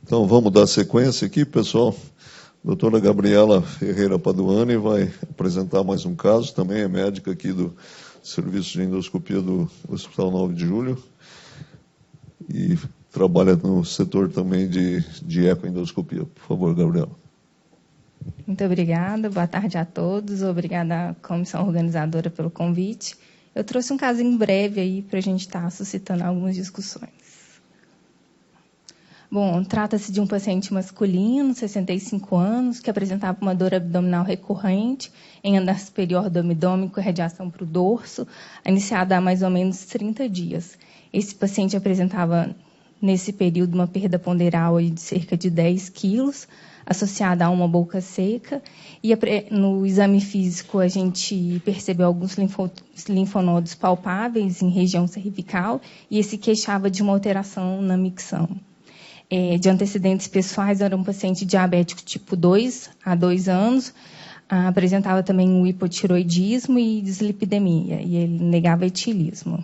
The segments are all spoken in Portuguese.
Então, vamos dar sequência aqui, pessoal. A doutora Gabriela Ferreira Paduani vai apresentar mais um caso, também é médica aqui do Serviço de Endoscopia do Hospital 9 de Julho e trabalha no setor também de ecoendoscopia. Por favor, Gabriela. Muito obrigada, boa tarde a todos, obrigada à comissão organizadora pelo convite. Eu trouxe um casinho breve aí para a gente estar suscitando algumas discussões. Bom, trata-se de um paciente masculino, 65 anos, que apresentava uma dor abdominal recorrente em andar superior do abdômen com radiação para o dorso, iniciada há mais ou menos 30 dias. Esse paciente apresentava, nesse período, uma perda ponderal de cerca de 10 quilos, associada a uma boca seca, e no exame físico a gente percebeu alguns linfonodos palpáveis em região cervical, e esse queixava de uma alteração na micção. De antecedentes pessoais, era um paciente diabético tipo 2, há 2 anos, apresentava também um hipotiroidismo e dislipidemia, e ele negava etilismo.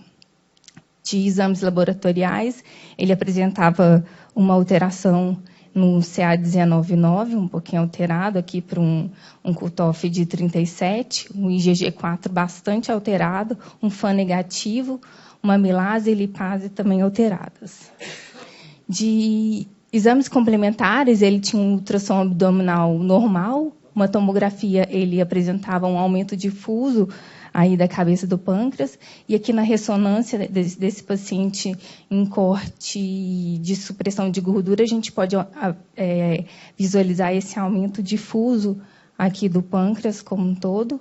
De exames laboratoriais, ele apresentava uma alteração no CA199, um pouquinho alterado aqui para um cutoff de 37, um IgG4 bastante alterado, um FAN negativo, uma amilase e lipase também alteradas. De exames complementares, ele tinha um ultrassom abdominal normal, uma tomografia, ele apresentava um aumento difuso aí da cabeça do pâncreas, e aqui na ressonância desse paciente em corte de supressão de gordura, a gente pode visualizar esse aumento difuso aqui do pâncreas como um todo,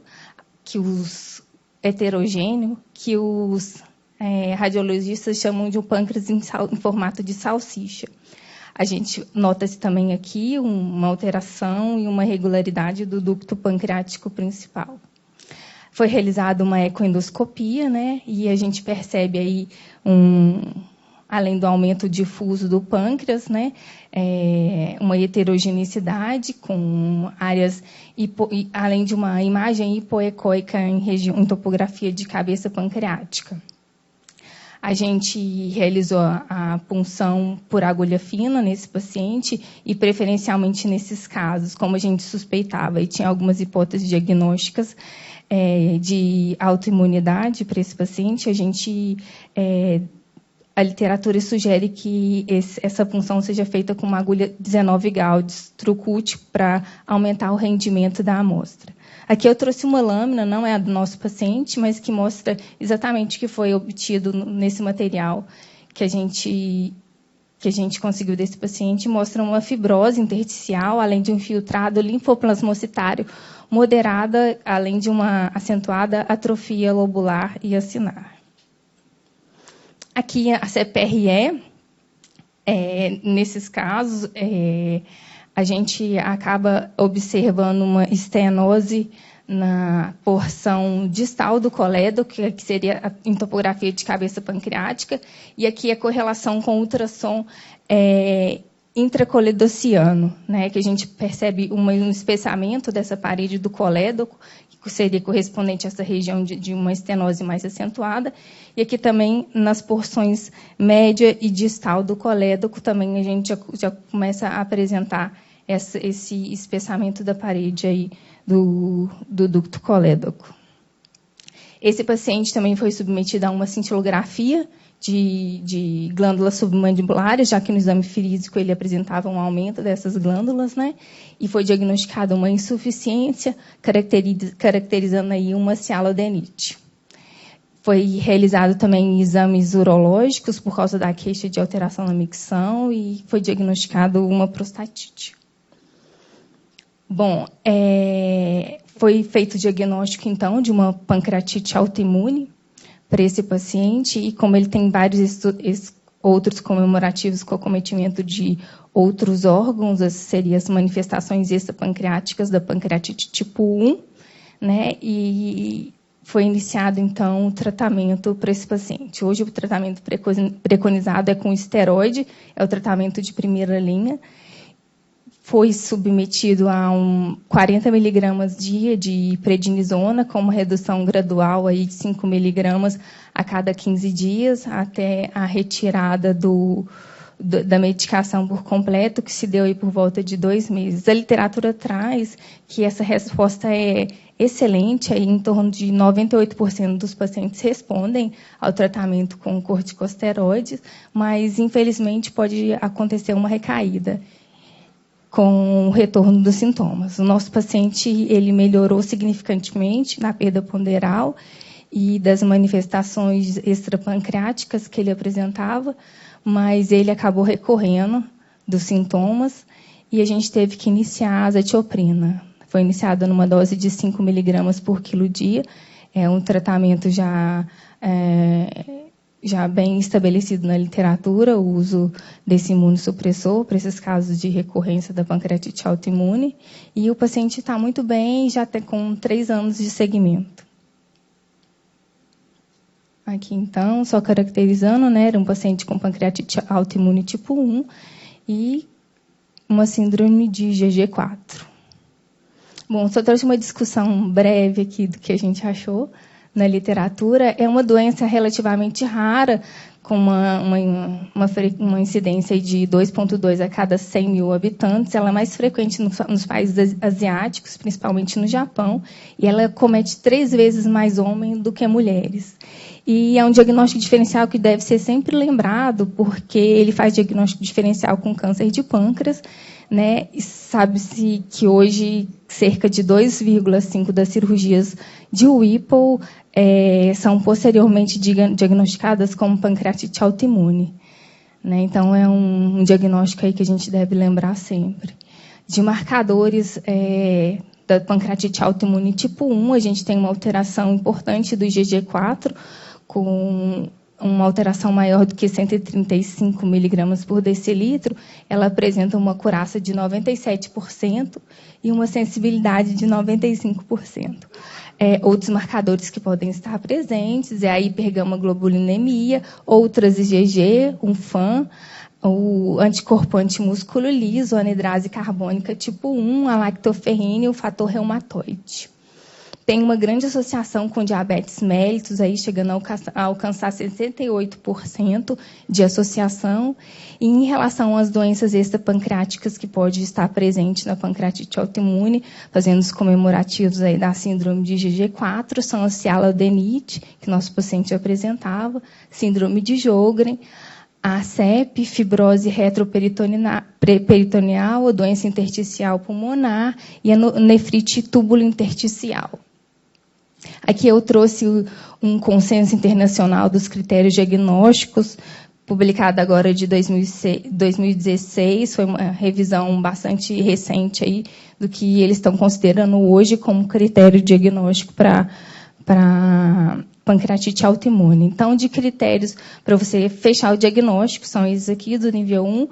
que os heterogêneo, que os radiologistas chamam de um pâncreas em formato de salsicha. A gente nota-se também aqui uma alteração e uma irregularidade do ducto pancreático principal. Foi realizada uma ecoendoscopia, né? E a gente percebe aí, além do aumento difuso do pâncreas, né? Uma heterogeneidade com áreas, além de uma imagem hipoecóica em topografia de cabeça pancreática. A gente realizou a punção por agulha fina nesse paciente e, preferencialmente nesses casos, como a gente suspeitava, e tinha algumas hipóteses diagnósticas de autoimunidade para esse paciente, a literatura sugere que essa punção seja feita com uma agulha 19 Gauss Trucut para aumentar o rendimento da amostra. Aqui eu trouxe uma lâmina, não é a do nosso paciente, mas que mostra exatamente o que foi obtido nesse material que a gente conseguiu desse paciente. Mostra uma fibrose intersticial, além de um infiltrado linfoplasmocitário moderada, além de uma acentuada atrofia lobular e acinar. Aqui a CPRE, nesses casos, a gente acaba observando uma estenose na porção distal do colédoco, que seria em topografia de cabeça pancreática, e aqui a correlação com ultrassom intracoledociano, né, que a gente percebe um espessamento dessa parede do colédoco, que seria correspondente a essa região de uma estenose mais acentuada, e aqui também nas porções média e distal do colédoco também a gente já começa a apresentar esse espessamento da parede aí do ducto colédoco. Esse paciente também foi submetido a uma cintilografia de glândulas submandibulares, já que no exame físico ele apresentava um aumento dessas glândulas, né? E foi diagnosticada uma insuficiência, caracterizando aí uma cialodenite. Foi realizado também exames urológicos por causa da queixa de alteração na micção e foi diagnosticado uma prostatite. Bom, foi feito o diagnóstico, então, de uma pancreatite autoimune para esse paciente, e como ele tem vários outros comemorativos com acometimento de outros órgãos, essas seriam as manifestações extrapancreáticas da pancreatite tipo 1, né? E foi iniciado, então, o tratamento para esse paciente. Hoje, o tratamento preconizado é com esteroide, é o tratamento de primeira linha. Foi submetido a 40 miligramas dia de prednisona, com uma redução gradual aí de 5 miligramas a cada 15 dias, até a retirada do da medicação por completo, que se deu aí por volta de 2 meses. A literatura traz que essa resposta é excelente, aí em torno de 98% dos pacientes respondem ao tratamento com corticosteroides, mas, infelizmente, pode acontecer uma recaída com o retorno dos sintomas. O nosso paciente ele melhorou significantemente na perda ponderal e das manifestações extrapancreáticas que ele apresentava, mas ele acabou recorrendo dos sintomas e a gente teve que iniciar a azatioprina. Foi iniciada numa dose de 5 miligramas por quilo dia. É um tratamento já bem estabelecido na literatura, o uso desse imunossupressor para esses casos de recorrência da pancreatite autoimune. E o paciente está muito bem, já está com 3 anos de seguimento. Aqui, então, só caracterizando, né, era um paciente com pancreatite autoimune tipo 1 e uma síndrome de GG4. Bom, só trouxe uma discussão breve aqui do que a gente achou na literatura. É uma doença relativamente rara, com uma incidência de 2,2 a cada 100 mil habitantes. Ela é mais frequente nos países asiáticos, principalmente no Japão, e ela comete 3 vezes mais homens do que mulheres. E é um diagnóstico diferencial que deve ser sempre lembrado, porque ele faz diagnóstico diferencial com câncer de pâncreas, né? E sabe-se que hoje cerca de 2,5% das cirurgias de Whipple são posteriormente diagnosticadas como pancreatite autoimune, né? Então, é um diagnóstico aí que a gente deve lembrar sempre. De marcadores da pancreatite autoimune tipo 1, a gente tem uma alteração importante do IgG4, com uma alteração maior do que 135 miligramas por decilitro. Ela apresenta uma curaça de 97% e uma sensibilidade de 95%. Outros marcadores que podem estar presentes é a hipergamaglobulinemia, outras IgG, um FAN, o anticorpo antimúsculo liso, a anidrase carbônica tipo 1, a lactoferrina e o fator reumatoide. Tem uma grande associação com diabetes mellitus, aí chegando a alcançar 68% de associação. E em relação às doenças extrapancreáticas que pode estar presente na pancreatite autoimune, fazendo os comemorativos aí da síndrome de GG4, são a cialadenite, que nosso paciente apresentava, síndrome de Sjögren, a CEP, fibrose retroperitoneal, a doença intersticial pulmonar e a nefrite túbulo intersticial. Aqui eu trouxe um consenso internacional dos critérios diagnósticos, publicado agora de 2016, foi uma revisão bastante recente aí do que eles estão considerando hoje como critério diagnóstico para pancreatite autoimune. Então, de critérios para você fechar o diagnóstico, são esses aqui do nível 1,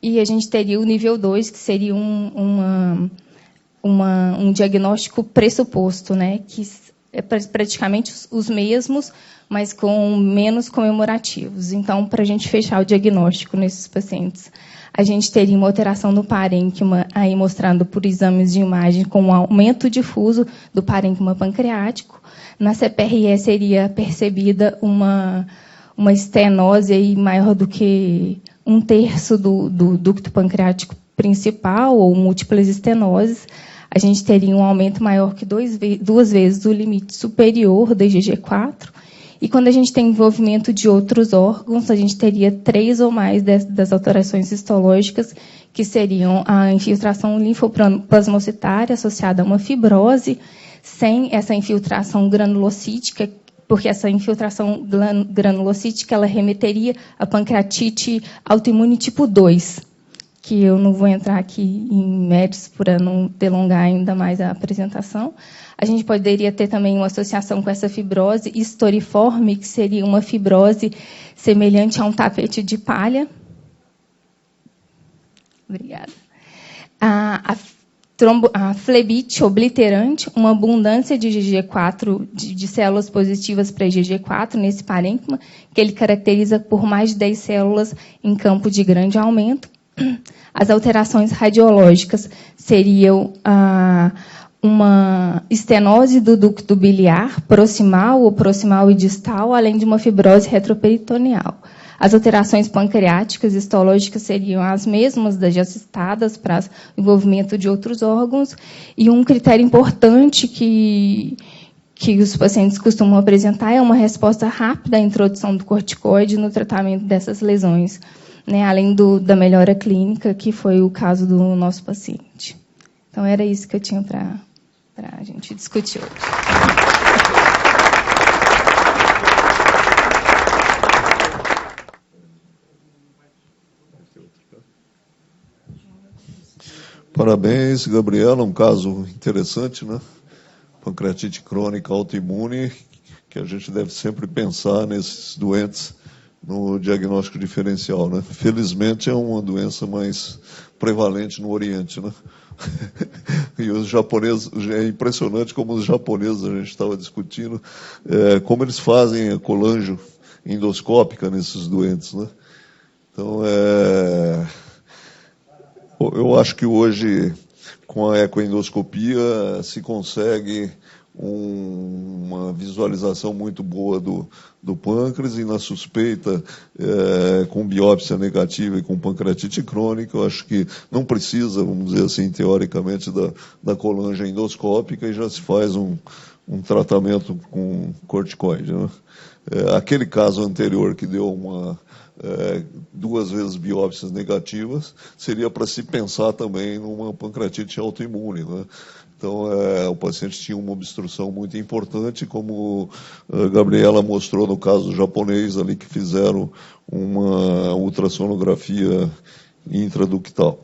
e a gente teria o nível 2, que seria um diagnóstico pressuposto, né, que é praticamente os mesmos, mas com menos comemorativos. Então, para a gente fechar o diagnóstico nesses pacientes, a gente teria uma alteração no parênquima, aí mostrado por exames de imagem com um aumento difuso do parênquima pancreático. Na CPRE seria percebida uma estenose aí maior do que 1/3 do ducto pancreático principal, ou múltiplas estenoses. A gente teria um aumento maior que 2 vezes o limite superior da IgG4. E quando a gente tem envolvimento de outros órgãos, a gente teria 3 ou mais das alterações histológicas, que seriam a infiltração linfoplasmocitária associada a uma fibrose, sem essa infiltração granulocítica, porque essa infiltração granulocítica ela remeteria à pancreatite autoimune tipo 2, que eu não vou entrar aqui em méritos para não delongar ainda mais a apresentação. A gente poderia ter também uma associação com essa fibrose historiforme, que seria uma fibrose semelhante a um tapete de palha. Obrigada. A flebite obliterante, uma abundância de IgG4, de células positivas para IgG4 nesse parênquima, que ele caracteriza por mais de 10 células em campo de grande aumento. As alterações radiológicas seriam uma estenose do ducto biliar proximal ou proximal e distal, além de uma fibrose retroperitoneal. As alterações pancreáticas e histológicas seriam as mesmas das já citadas para o envolvimento de outros órgãos. E um critério importante que os pacientes costumam apresentar é uma resposta rápida à introdução do corticoide no tratamento dessas lesões, né, além da melhora clínica, que foi o caso do nosso paciente. Então, era isso que eu tinha para a gente discutir hoje. Parabéns, Gabriela, um caso interessante, né? Pancreatite crônica autoimune, que a gente deve sempre pensar nesses doentes no diagnóstico diferencial, né? Felizmente é uma doença mais prevalente no Oriente, né? E os japoneses, é impressionante como os japoneses, a gente estava discutindo, como eles fazem a colangio endoscópica nesses doentes, né? Então, eu acho que hoje, com a ecoendoscopia, se consegue uma visualização muito boa do pâncreas, e na suspeita, com biópsia negativa e com pancreatite crônica, eu acho que não precisa, vamos dizer assim, teoricamente, da colangio endoscópica, e já se faz um tratamento com corticoide, né? Aquele caso anterior que deu 2 vezes biópsias negativas, seria para se pensar também numa pancreatite autoimune, né? Então, o paciente tinha uma obstrução muito importante, como a Gabriela mostrou no caso japonês, ali que fizeram uma ultrassonografia intraductal.